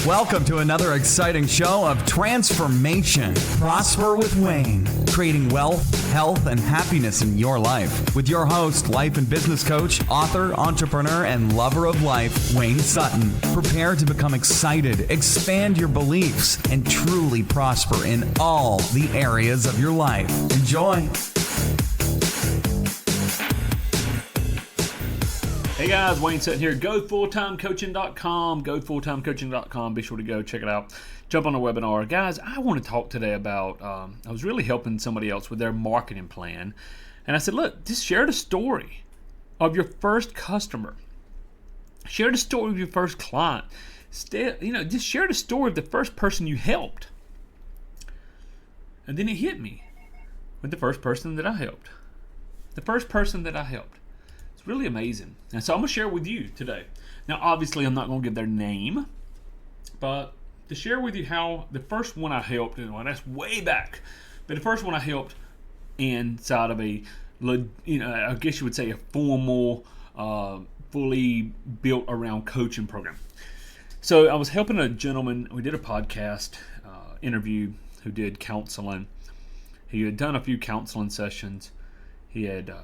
Welcome to another exciting show of transformation. Prosper with Wayne, creating wealth, health, and happiness in your life. With your host, life and business coach, author, entrepreneur, and lover of life, Wayne Sutton. Prepare to become excited, expand your beliefs, and truly prosper in all the areas of your life. Enjoy. Hey guys, Wayne Sutton here, GoFullTimeCoaching.com, GoFullTimeCoaching.com. Be sure to go check it out. Jump on a webinar. Guys, I want to talk today about, I was really helping somebody else with their marketing plan. And I said, look, just share the story of your first customer. Share the story of your first client. Just share the story of the first person you helped. And then it hit me with the first person that I helped. The first person that I helped. Really amazing. And so I'm going to share with you today. Now, obviously, I'm not going to give their name, but to share with you how the first one I helped, and that's way back, but the first one I helped inside of I guess you would say a formal, fully built around coaching program. So I was helping a gentleman. We did a podcast interview who did counseling. He had done a few counseling sessions. He had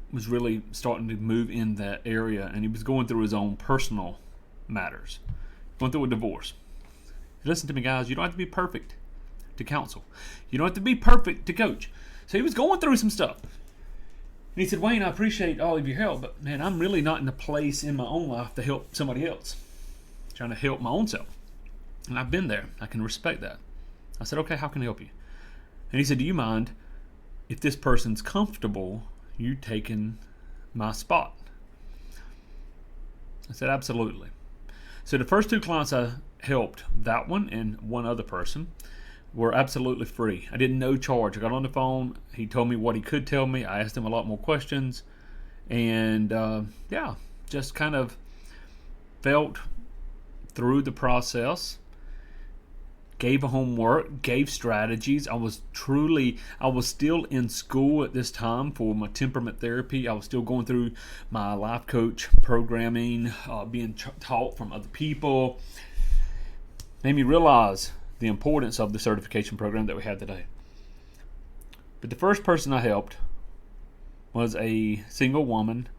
was really starting to move in that area, and he was going through his own personal matters, going through a divorce. Listen to me, guys, you don't have to be perfect to counsel. You don't have to be perfect to coach. So he was going through some stuff. And he said, Wayne, I appreciate all of your help, but man, I'm really not in a place in my own life to help somebody else. I'm trying to help my own self. And I've been there. I can respect that. I said, okay, how can I help you? And he said, do you mind if this person's comfortable you taking my spot? I said, absolutely. So the first two clients I helped, that one and one other person, were absolutely free. I did no charge. I got on the phone. He told me what he could tell me. I asked him a lot more questions. And just kind of felt through the process. Gave homework, gave strategies. I was still in school at this time for my temperament therapy. I was still going through my life coach programming, being taught from other people. Made me realize the importance of the certification program that we have today. But the first person I helped was a single woman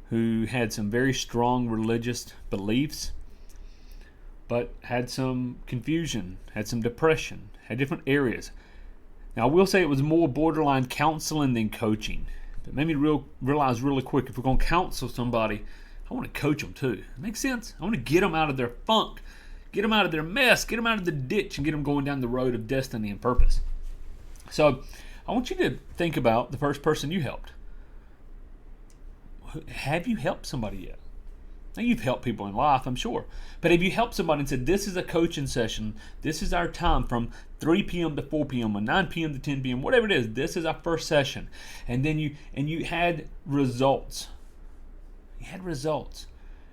who had some very strong religious beliefs, but had some confusion, had some depression, had different areas. Now, I will say it was more borderline counseling than coaching. But made me realize really quick, if we're going to counsel somebody, I want to coach them too. It makes sense. I want to get them out of their funk, get them out of their mess, get them out of the ditch, and get them going down the road of destiny and purpose. So I want you to think about the first person you helped. Have you helped somebody yet? Now, you've helped people in life, I'm sure. But have you helped somebody and said, this is a coaching session, this is our time from 3 p.m. to 4 p.m. or 9 p.m. to 10 p.m., whatever it is, this is our first session. And then you had results. You had results.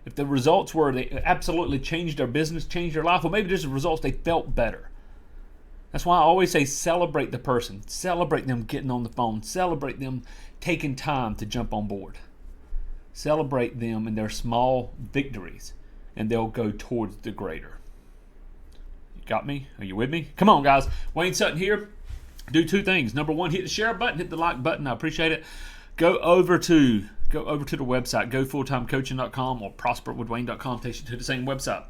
If the results were they absolutely changed their business, changed their life, well, maybe there's the results they felt better. That's why I always say celebrate the person. Celebrate them getting on the phone. Celebrate them taking time to jump on board. Celebrate them in their small victories, and they'll go towards the greater. You got me? Are you with me? Come on, guys. Wayne Sutton here. Do two things. Number one, hit the share button, hit the like button. I appreciate it. Go over to the website, GoFullTimeCoaching.com or ProsperWithWayne.com. Takes you to the same website.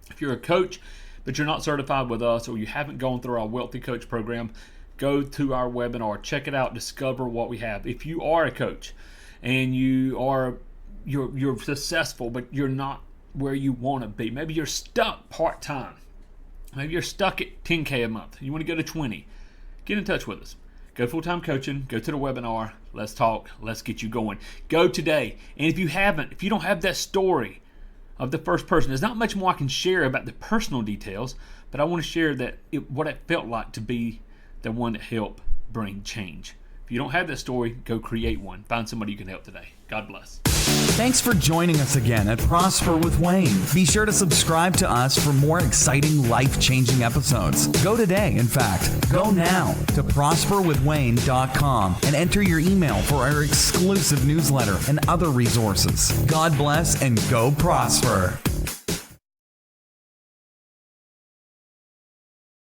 If you're a coach, but you're not certified with us, or you haven't gone through our Wealthy Coach program, go to our webinar, check it out, discover what we have. If you are a coach, and you're successful, but you're not where you want to be. Maybe you're stuck part-time. Maybe you're stuck at $10K a month. You want to go to 20. Get in touch with us. Go Full-Time Coaching. Go to the webinar. Let's talk. Let's get you going. Go today. And if you don't have that story of the first person, there's not much more I can share about the personal details, but I want to share what it felt like to be the one that helped bring change. If you don't have that story, go create one. Find somebody you can help today. God bless. Thanks for joining us again at Prosper with Wayne. Be sure to subscribe to us for more exciting, life-changing episodes. Go today, in fact. Go now to prosperwithwayne.com and enter your email for our exclusive newsletter and other resources. God bless and go prosper.